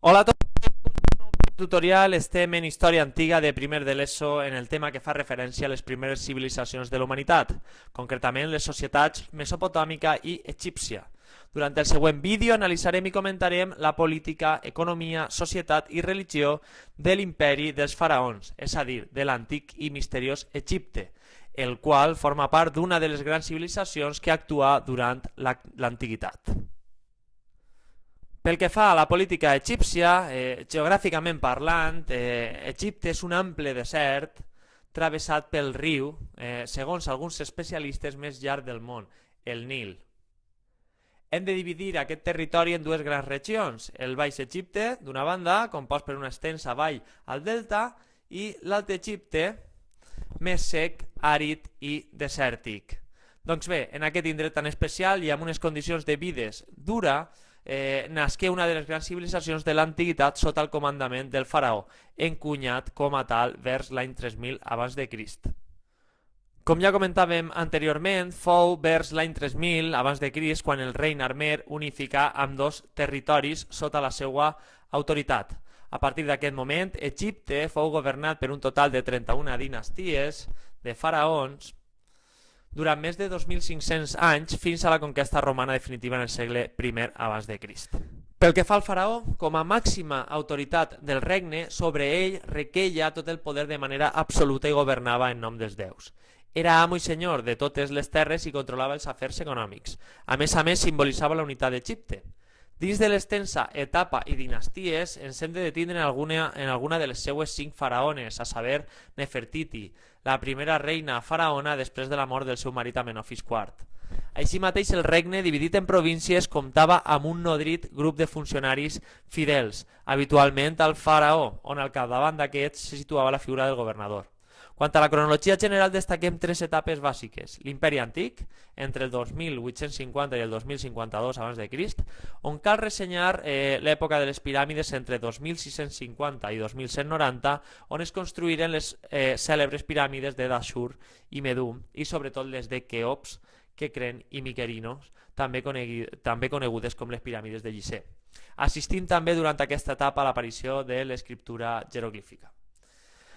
Hola a tots, tutorial estem en història antiga de primer de l'ESO en el tema que fa referència a les primeres civilitzacions de la humanitat, concretament les societats mesopotàmica i egípcia. Durant el següent vídeo analitzarem i comentarem la política, economia, societat i religió de l'imperi dels faraons, és a dir, de l'antic i misteriós Egipte, el qual forma part d'una de les grans civilitzacions que actua durant l'antiguitat. Pel que fa a la política egípcia, geogràficament parlant, Egipte és un ample desert travessat pel riu, segons alguns especialistes, més llarg del món, el Nil. Hem de dividir aquest territori en dues grans regions, el Baix Egipte, d'una banda, compost per una extensa vall al delta, i l'Alt Egipte, més sec, àrid i desèrtic. Doncs bé, en aquest indret tan especial i amb unes condicions de vides dura, nasqué una de les grans civilitzacions de l'antiguitat sota el comandament del faraó, encunyat com a tal vers l'any 3000 abans de Crist. Com ja comentàvem anteriorment, fou vers l'any 3000 abans de Crist quan el rei Narmer unificà ambdós territoris sota la seva autoritat. A partir d'aquest moment, Egipte fou governat per un total de 31 dinasties de faraons durant més de 2.500 anys fins a la conquesta romana definitiva en el segle I abans de Crist. Pel que fa al faraó, com a màxima autoritat del regne, sobre ell requeia tot el poder de manera absoluta i governava en nom dels déus. Era amo i senyor de totes les terres i controlava els afers econòmics. A més, simbolitzava la unitat d'Egipte. Dins de l'extensa etapa i dinasties ens hem de detindre en alguna de les seues 5 faraones, a saber Nefertiti, la primera reina faraona després de la mort del seu marit Amenofis IV. Així mateix el regne, dividit en províncies, comptava amb un nodrit grup de funcionaris fidels, habitualment al faraó, on al capdavant d'aquests se situava la figura del governador. Quant a la cronologia general, destaquem 3 etapes bàsiques. L'imperi antic, entre el 2850 i el 2052 abans de Crist, on cal ressenyar l'època de les piràmides entre 2650 i 2190, on es construïren les cèlebres piràmides de Dashur i Medum, i sobretot les de Keops, Kekren i Mykerinos, també conegudes com les piràmides de Gizeh, assistint també durant aquesta etapa a l'aparició de l'escriptura jeroglífica.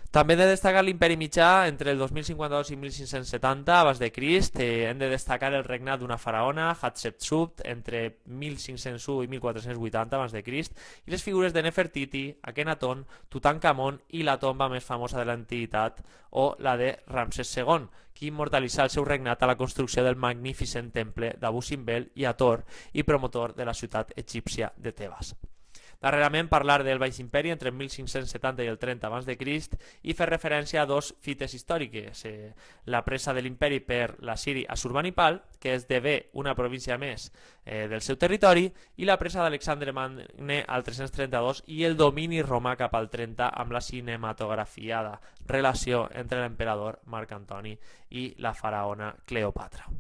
També hem de destacar l'imperi mitjà entre el 2052 i 1570 abans de Crist. Hem de destacar el regnat d'una faraona, Hatshepsut, entre 1501 i 1480 abans de Crist, i les figures de Nefertiti, Akenaton, Tutankamon i la tomba més famosa de l'antiguitat, o la de Ramsès II, qui immortalitzà el seu regnat a la construcció del magníficent temple d'Abu Simbel i Hathor i promotor de la ciutat egípcia de Tebes. Darrerament parlar del Baix Imperi entre el 1570 i el 30 abans de Crist i fer referència a 2 fites històriques, la presa de l'imperi per l'assiri Assurbanipal, que esdevé una província més del seu territori, i la presa d'Alexandre Magne al 332 i el domini romà cap al 30 amb la cinematografiada relació entre l'emperador Marc Antoni i la faraona Cleopatra.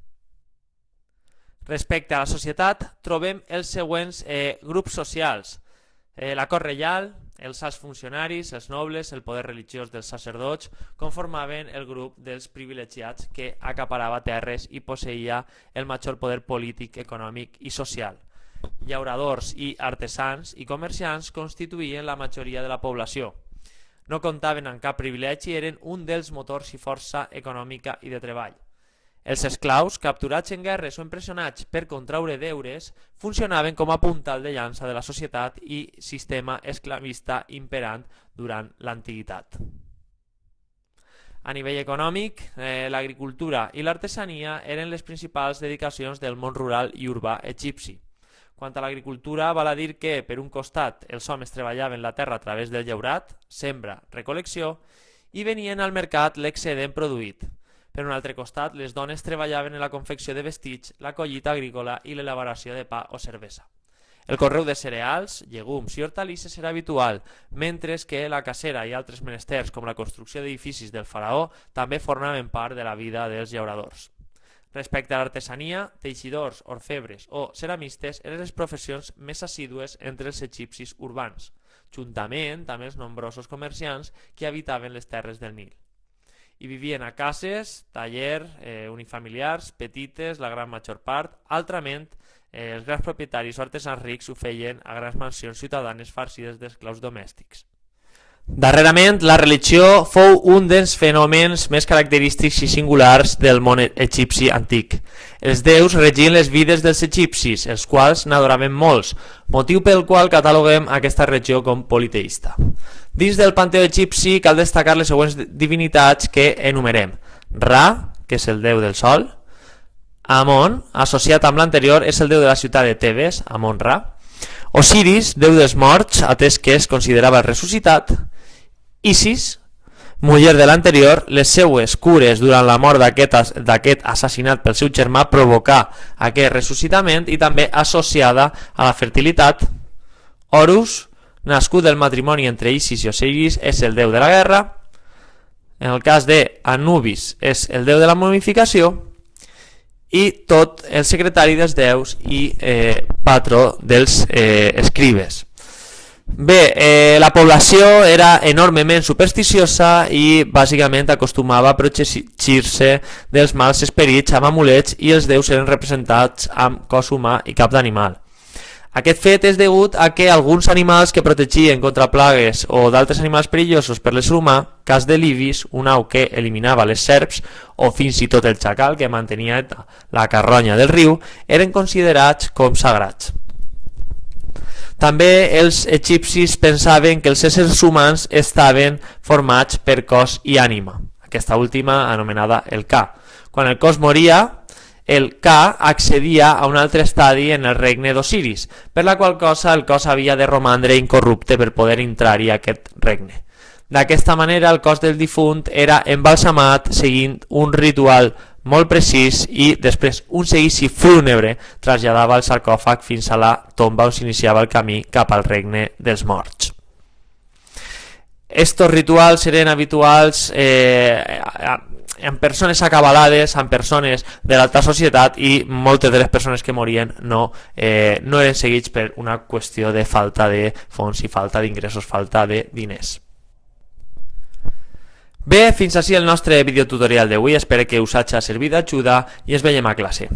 Respecte a la societat, trobem els següents grups socials: la cort reial, els alts funcionaris, els nobles, el poder religiós dels sacerdots conformaven el grup dels privilegiats que acaparava terres i posseïa el major poder polític, econòmic i social. Llauradors i artesans i comerciants constituïen la majoria de la població. No comptaven amb cap privilegi i eren un dels motors i força econòmica i de treball. Els esclaus, capturats en guerres o empresonats per contraure deures, funcionaven com a puntal de llança de la societat i sistema esclavista imperant durant l'antiguitat. A nivell econòmic, l'agricultura i l'artesania eren les principals dedicacions del món rural i urbà egipci. Quant a l'agricultura, val a dir que, per un costat, els homes treballaven la terra a través del llaurat, sembra, recol·lecció, i venien al mercat l'excedent produït. Per un altre costat, les dones treballaven en la confecció de vestits, la collita agrícola i l'elaboració de pa o cervesa. El conreu de cereals, llegums i hortalisses era habitual, mentre que la cacera i altres menesters com la construcció d'edificis del faraó també formaven part de la vida dels llauradors. Respecte a l'artesania, teixidors, orfebres o ceramistes eren les professions més assídues entre els egipcis urbans, juntament amb els nombrosos comerciants que habitaven les terres del Nil. i vivien a cases, taller, unifamiliars, petites, la gran major part. Altrament, els grans propietaris o artesans rics ho feien a grans mansions ciutadanes farcides d'esclaus domèstics. Darrerament, la religió fou un dels fenòmens més característics i singulars del món egipci antic. Els déus regien les vides dels egipcis, els quals n'adoraven molts, motiu pel qual cataloguem aquesta regió com politeista. Dins del panteó egipci cal destacar les següents divinitats que enumerem. Ra, que és el déu del sol. Amon, associat amb l'anterior, és el déu de la ciutat de Tebes, Amon-Ra. Osiris, déu dels morts, atès que es considerava ressuscitat. Isis, muller de l'anterior, les seues cures durant la mort d'aquest assassinat pel seu germà provocà aquest ressuscitament i també associada a la fertilitat. Horus, nascut del matrimoni entre Isis i Osiris, és el déu de la guerra. En el cas d'Anubis és el déu de la momificació i Tot, el secretari dels déus i patró dels escribes. Bé, la població era enormement supersticiosa i bàsicament acostumava a protegir-se dels mals esperits amb amulets i els déus eren representats amb cos humà i cap d'animal. Aquest fet és degut a que alguns animals que protegien contra plagues o d'altres animals perillosos per l'ésser humà, cas de l'ibis, una au que eliminava les serps, o fins i tot el xacal que mantenia la carronya del riu, eren considerats com sagrats. També els egipcis pensaven que els éssers humans estaven formats per cos i ànima, aquesta última anomenada el Ka. Quan el cos moria, el Ka accedia a un altre estadi en el regne d'Osiris, per la qual cosa el cos havia de romandre incorrupte per poder entrar-hi a aquest regne. D'aquesta manera el cos del difunt era embalsamat seguint un ritual molt precís i després un seguici fúnebre traslladava el sarcòfag fins a la tomba on s'iniciava el camí cap al regne dels morts. Estos rituals eren habituals en persones acabalades, en persones de l'alta societat i moltes de les persones que morien no eren seguits per una qüestió de falta de fons i falta d'ingressos, falta de diners. Bé, fins així el nostre videotutorial d'avui, espero que us hagi servit d'ajuda i ens veiem a classe.